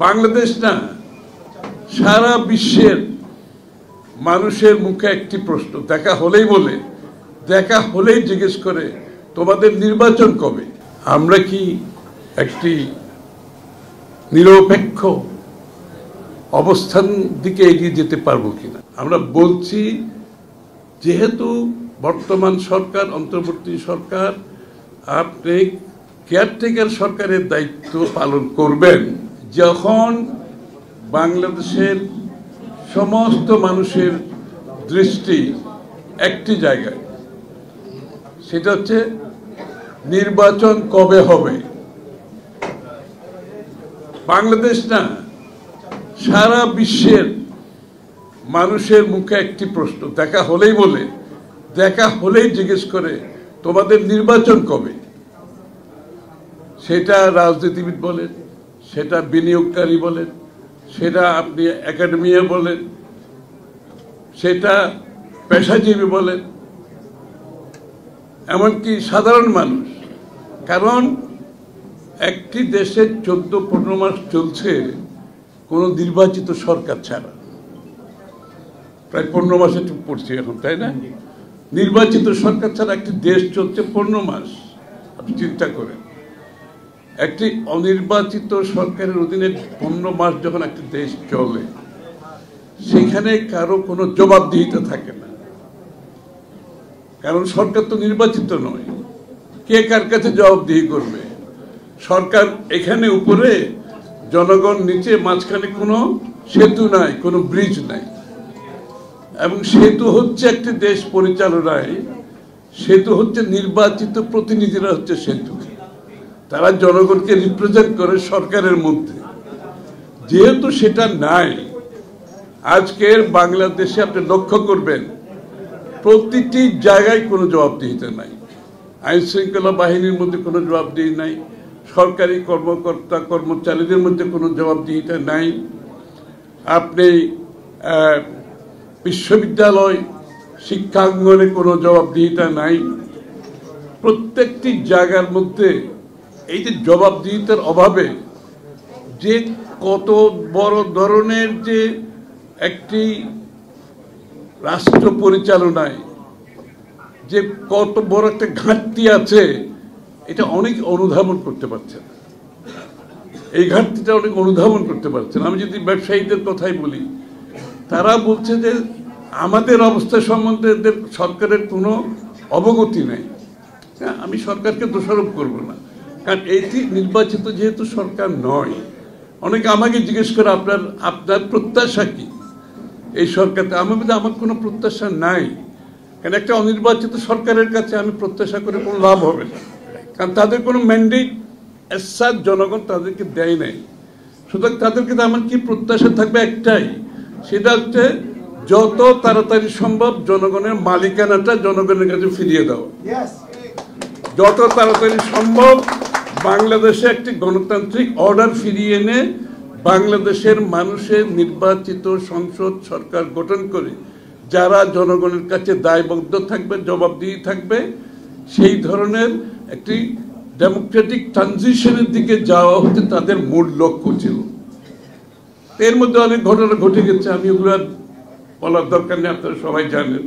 বাংলাদেশ না সারা বিশ্বের মানুষের মুখে একটি প্রশ্ন দেখা হলেই জিজ্ঞেস করে তোমাদের নির্বাচন কবে। আমরা কি একটি নিরপেক্ষ অবস্থান দিকে এগিয়ে যেতে পারবো কিনা। আমরা বলছি যেহেতু বর্তমান সরকার অন্তর্বর্তী সরকার আপনি কেয়ারটেকার সরকারের দায়িত্ব পালন করবেন, যখন বাংলাদেশের সমস্ত মানুষের দৃষ্টি একটি জায়গায়, সেটা হচ্ছে নির্বাচন কবে হবে। বাংলাদেশ না সারা বিশ্বের মানুষের মুখে একটি প্রশ্ন দেখা হলেই জিজ্ঞেস করে তোমাদের নির্বাচন কবে। সেটা রাজনীতিবিদ বলেন, সেটা বিনিয়োগকারী বলেন, সেটা আপনি একাডেমিয়া বলেন, সেটা পেশাজীবী বলেন, এমনকি সাধারণ মানুষ। কারণ একটি দেশে 14-15 মাস চলছে কোনো নির্বাচিত সরকার ছাড়া, প্রায় 15 মাসে চুপ পড়ছি এখন, তাই না? নির্বাচিত সরকার ছাড়া একটি দেশ চলছে 15 মাস। আপনি চিন্তা করেন, একটি অনির্বাচিত সরকারের অধীনে 15 মাস যখন একটি দেশ চলে, সেখানে কারো কোনো জবাবদিহিতা থাকে না। কারণ সরকার তো নির্বাচিত নয়, কে কার কাছে জবাবদিহি করবে। সরকার এখানে উপরে, জনগণ নিচে, মাঝখানে কোনো সেতু নাই, কোনো ব্রিজ নাই। এবং সেতু হচ্ছে একটি দেশ পরিচালনায়, সেতু হচ্ছে নির্বাচিত প্রতিনিধিরা হচ্ছে সেতু। তারা জনগণকে রিপ্রেজেন্ট করে সরকারের মধ্যে। যেহেতু সেটা নাই, আজকের বাংলাদেশে আপনি লক্ষ্য করবেন প্রতিটি জায়গায় কোনো জবাবদিহিতা নাই। আইন শৃঙ্খলা বাহিনীর মধ্যে কোনো জবাবদিহি নাই, সরকারি কর্মকর্তা কর্মচারীদের মধ্যে কোনো জবাবদিহিতা নাই, আপনি বিশ্ববিদ্যালয় শিক্ষাঙ্গনে কোনো জবাবদিহিতা নাই। প্রত্যেকটি জায়গার মধ্যে এই যে জবাবদিহিতার অভাবে যে কত বড় ধরনের যে একটি রাষ্ট্র পরিচালনায় যে কত বড় একটা ঘাটতি আছে, এটা অনেক অনুধাবন করতে পারছেন। এই ঘাটতিটা অনেক অনুধাবন করতে পারছেন। আমি যদি ব্যবসায়ীদের কথাই বলি, তারা বলছে যে আমাদের অবস্থা সম্বন্ধে সরকারের কোনো অবগতি নেই। আমি সরকারকে দোষারোপ করব না, কারণ এইটি নির্বাচিত যেহেতু সরকার নয়। অনেকে আমাকে জিজ্ঞেস করে আপনার প্রত্যাশা কি এই সরকারতে। আমি বলি আমার কোনো প্রত্যাশা নাই, কারণ একটা অনির্বাচিত সরকারের কাছে আমি প্রত্যাশা করে কোনো লাভ হবে না। কারণ তাদের কোনো ম্যান্ডেট এসার জনগণ তাদেরকে দেয় নাই। সুতরাং তাদেরকে আমার কি প্রত্যাশা থাকবে একটাই, সেটা হচ্ছে যত তাড়াতাড়ি সম্ভব জনগণের মালিকানাটা জনগণের কাছে ফিরিয়ে দেওয়া। যত তাড়াতাড়ি সম্ভব বাংলাদেশে একটি গণতান্ত্রিক অর্ডার ফিরিয়ে এনে বাংলাদেশের মানুষের নির্বাচিত সংসদ সরকার গঠন করে যারা জনগণের কাছে দায়বদ্ধ থাকবে, জবাবদিহি থাকবে, সেই ধরনের একটি ডেমোক্রেটিক ট্রানজিশনের দিকে যাওয়া হতে তাদের মূল লক্ষ্য ছিল। এর মধ্যে অনেক ঘটনা ঘটে গেছে, আমি ওগুলো বলার দরকার নেই, আপনারা সবাই জানেন।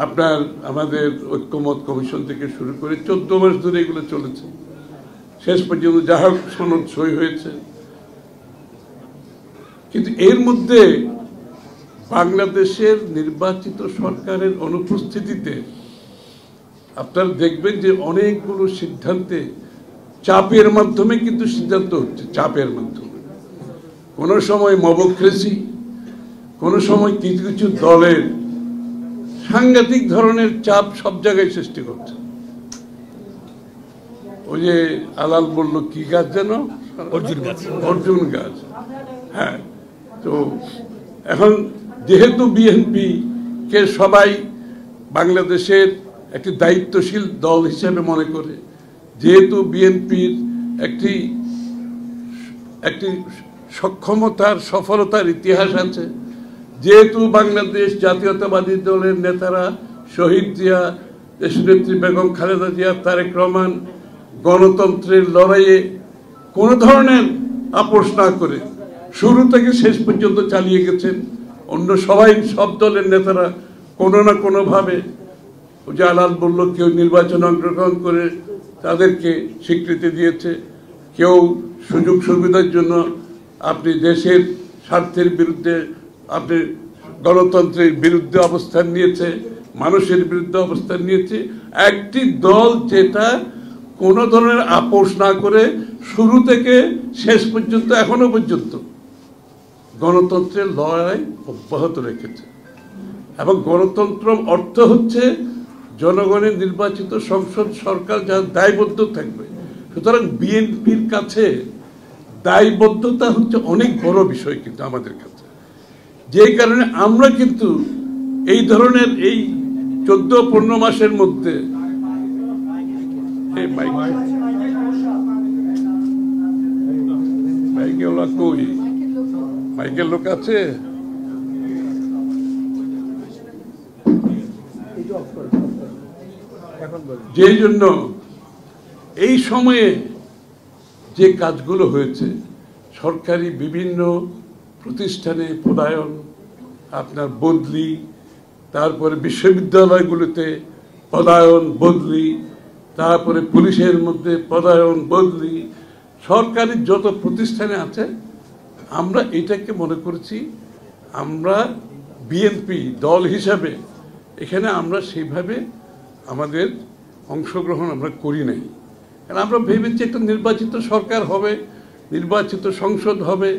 আপনার আমাদের ঐক্যমত কমিশন থেকে শুরু করে 14 মাস ধরে এগুলো চলেছে। শেষ পর্যন্ত যা হোক সনদ সই হয়েছে। কিন্তু এর মধ্যে বাংলাদেশের নির্বাচিত সরকারের অনুপস্থিতিতে আপনারা দেখবেন যে অনেকগুলো সিদ্ধান্তে চাপের মাধ্যমে কিন্তু সিদ্ধান্ত হচ্ছে, চাপের মাধ্যমে। কোনো সময় মবক্রেসি, কোনো সময় কিছু কিছু দলের সাংঘাতিক ধরনের চাপ সব জায়গায় সৃষ্টি করছে। ওই যে আলাল বলল কি গাছ যেন, অর্জুন গাছ। হ্যাঁ, তো এখন যেহেতু বিএনপি কে সবাই বাংলাদেশের একটি দায়িত্বশীল দল হিসেবে মনে করে, যেহেতু বিএনপির একটি সক্ষমতার সফলতার ইতিহাস আছে, যেহেতু বাংলাদেশ জাতীয়তাবাদী দলের নেতারা শহীদ জিয়া, দেশনেত্রী বেগম খালেদা জিয়া, তারেক রহমান গণতন্ত্রের লড়াইয়ে কোনো ধরনের আপোষ না করে শুরু থেকে শেষ পর্যন্ত চালিয়ে গেছেন। অন্য সবাই, সব দলের নেতারা কোনো না কোনোভাবে, জালাল বলল, কেউ নির্বাচনে অংশগ্রহণ করে তাদেরকে স্বীকৃতি দিয়েছে, কেউ সুযোগ সুবিধার জন্য আপনি দেশের স্বার্থের বিরুদ্ধে, আপনি গণতন্ত্রের বিরুদ্ধে অবস্থান নিয়েছে, মানুষের বিরুদ্ধে অবস্থান নিয়েছে। একটি দল যেটা কোনো ধরনের আপোষ না করে শুরু থেকে শেষ পর্যন্ত, এখনো পর্যন্ত গণতন্ত্রের লড়াই অব্যাহত রেখেছে। এবং গণতন্ত্র অর্থ হচ্ছে জনগণের নির্বাচিত সংসদ সরকার যার দায়বদ্ধ থাকবে। সুতরাং বিএনপির কাছে দায়বদ্ধতা হচ্ছে অনেক বড় বিষয় কিন্তু আমাদের কাছে, যে কারণে আমরা কিন্তু এই ধরনের এই 14-15 মাসের মধ্যে মাইকেল লোক আছে, যেই জন্য এই সময়ে যে কাজগুলো হয়েছে, সরকারি বিভিন্ন প্রতিষ্ঠানে পদায়ন, আপনার বদলি, তারপরে বিশ্ববিদ্যালয়গুলোতে পদায়ন বদলি, তারপরে পুলিশের মধ্যে পদায়ন বদলি, সরকারি যত প্রতিষ্ঠানে আছে, আমরা এটাকে মনে করছি, আমরা বিএনপি দল হিসাবে এখানে আমরা সেইভাবে আমাদের অংশগ্রহণ আমরা করি নাই। কারণ আমরা ভেবেছি একটা নির্বাচিত সরকার হবে, নির্বাচিত সংসদ হবে,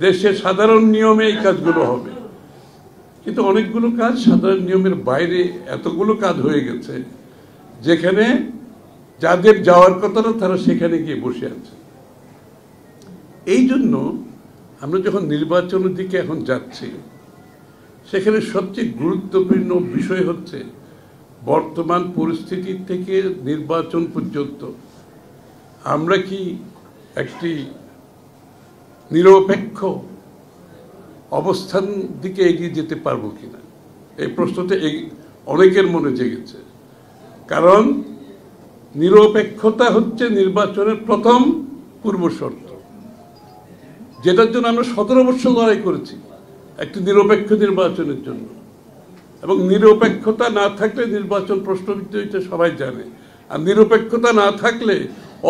দেশের সাধারণ নিয়মে এই কাজগুলো হবে। কিন্তু অনেকগুলো কাজ সাধারণ নিয়মের বাইরে এতগুলো কাজ হয়ে গেছে, যেখানে যাদের যাওয়ার কথা না তারা সেখানে গিয়ে বসে আছে। এই জন্য আমরা যখন নির্বাচনের দিকে এখন যাচ্ছি, সেখানে সবচেয়ে গুরুত্বপূর্ণ বিষয় হচ্ছে বর্তমান পরিস্থিতি থেকে নির্বাচন পর্যন্ত আমরা কি একটি নিরপেক্ষ অবস্থান দিকে এগিয়ে যেতে পারবো কিনা, এই প্রশ্নটা অনেকের মনে জেগেছে। কারণ নিরপেক্ষতা হচ্ছে নির্বাচনের প্রথম পূর্ব শর্ত, যেটার জন্য আমরা 17 বছর লড়াই করেছি একটি নিরপেক্ষ নির্বাচনের জন্য। এবং নিরপেক্ষতা না থাকলে নির্বাচন প্রশ্নবিদ্ধ, এটা সবাই জানে। আর নিরপেক্ষতা না থাকলে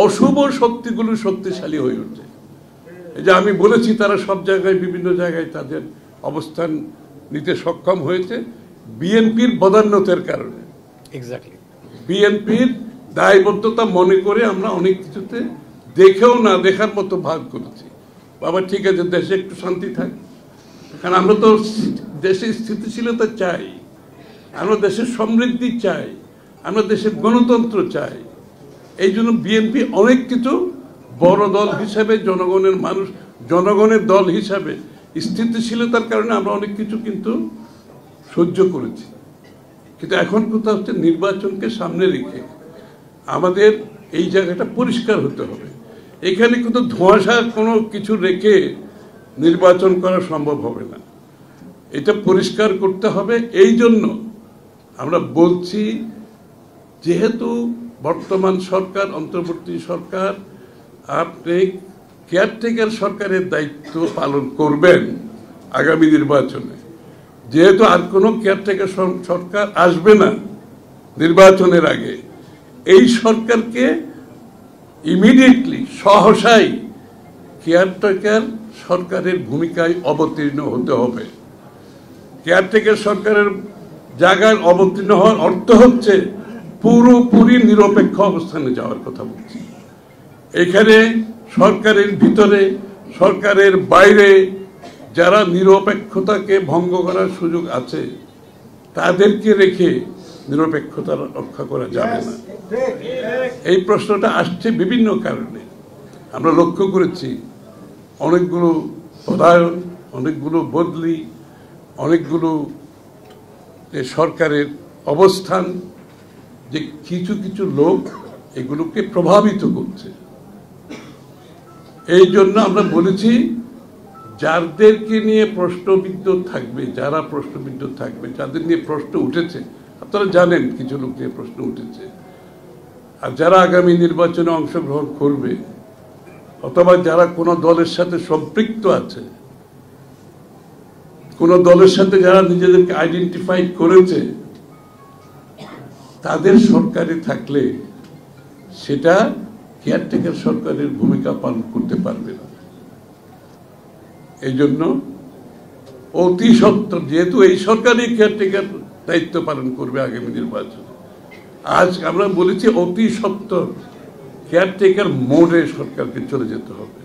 অশুভ শক্তিগুলো শক্তিশালী হয়ে ওঠে। এই যে আমি বলেছি, তারা সব জায়গায় বিভিন্ন জায়গায় তাদের অবস্থান নিতে সক্ষম হয়েছে বিএনপির বদান্যতার কারণে। এক্স্যাক্টলি, বিএনপির দায়বদ্ধতা মনে করে আমরা অনেক কিছুতে দেখেও না দেখার মতো ভাগ করেছি। বাবা ঠিক আছে, দেশে একটু শান্তি থাক, কারণ আমরা তো দেশে স্থিতিশীলতা চাই, আমরা দেশের সমৃদ্ধি চাই, আমরা দেশের গণতন্ত্র চাই। এই জন্য বিএনপি অনেক কিছু বড় দল হিসাবে, জনগণের দল হিসাবে স্থিতিশীলতার কারণে আমরা অনেক কিছু কিন্তু সহ্য করেছি। কিন্তু এখন কথা হচ্ছে নির্বাচনকে সামনে রেখে আমাদের এই জায়গাটা পরিষ্কার হতে হবে। এখানে কিন্তু ধোঁয়াশা কোনো কিছু রেখে নির্বাচন করা সম্ভব হবে না, এটা পরিষ্কার করতে হবে। এই জন্য আমরা বলছি, যেহেতু বর্তমান সরকার, অন্তর্বর্তী সরকার, আপনি কেয়ারটেকার সরকারের দায়িত্ব পালন করবেন আগামী নির্বাচনে, যেহেতু আর কোনো কেয়ারটেকার সরকার আসবে না নির্বাচনের আগে, এই সরকারকে ইমিডিয়েটলি সহসাই কেয়ারটেকার সরকারের ভূমিকায় অবতীর্ণ হতে হবে। কেয়ারটেকার সরকারের জায়গায় অবতীর্ণ হওয়ার অর্থ হচ্ছে পুরোপুরি নিরপেক্ষ অবস্থানে যাওয়ার কথা বলছি। এখানে সরকারের ভিতরে, সরকারের বাইরে যারা নিরপেক্ষতাকে ভঙ্গ করার সুযোগ আছে, তাদেরকে রেখে নিরপেক্ষতা রক্ষা করা যাবে না। এই প্রশ্নটা আসছে বিভিন্ন কারণে। আমরা লক্ষ্য করেছি অনেকগুলো পদায়ন, অনেকগুলো বদলি, অনেকগুলো সরকারের অবস্থান, যে কিছু কিছু লোক এগুলোকে প্রভাবিত করছে। এই জন্য আমরা বলেছি, যাদেরকে নিয়ে প্রশ্নবিদ্ধ থাকবে, যারা প্রশ্নবিদ্ধ থাকবে, যাদের নিয়ে প্রশ্ন উঠেছে, আপনারা জানেন কিছু লোক নিয়ে প্রশ্ন উঠেছে, আর যারা আগামী নির্বাচনে অংশগ্রহণ করবে, অথবা যারা কোনো দলের সাথে সম্পৃক্ত আছে, কোন দলের সাথে যারা নিজেদেরকে আইডেন্টিফাই করেছে, তাদের সরকারে থাকলে সেটা কেয়ারটেকার সরকারের ভূমিকা পালন করতে পারবে না। এই জন্য অতি সত্বর, যেহেতু এই সরকারই কেয়ারটেকার দায়িত্ব পালন করবে আগামী নির্বাচনে, আজ আমরা বলেছি অতি সত্বর কেয়ারটেকার মোডে সরকারকে চলে যেতে হবে।